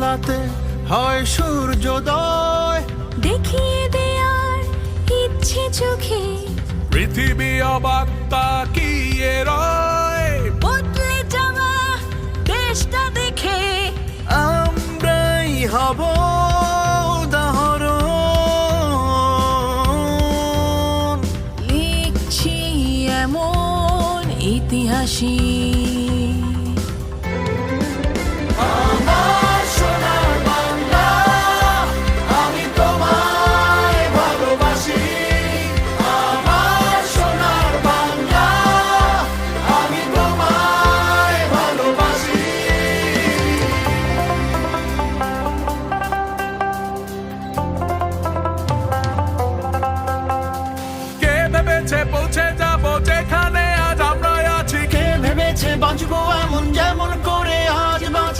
আলোতে হয় সূর্যোদয়, দেখিয়ে দেয়ার ইচ্ছে চোখে পৃথিবী অবাক তাকিয়ে রয়। বদলে যাওয়া দেশটা দেখে আমরাই হব উদাহরণ, লিখছি এমন ইতিহাসই